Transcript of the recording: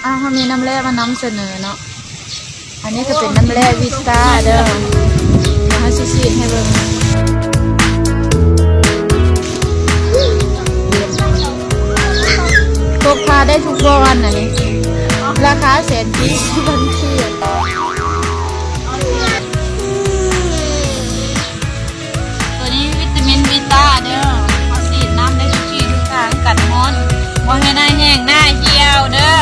เขามีน้ำแร่มานำเสนอเนาะอันนี้ก็เป็นน้ำแร่วิต้าเด้อมาให้ซีดให้เบิ่งพกพาได้ทุกวันอันนี้ราคาแสนที่บันเทียตัวนี้วิตามินวิต้าเด้อเขาสีดน้ำได้ทุกที่ทุกทางกัดมอนบ่ให้หน้าแห้งหน้าเหี่ยวเด้อ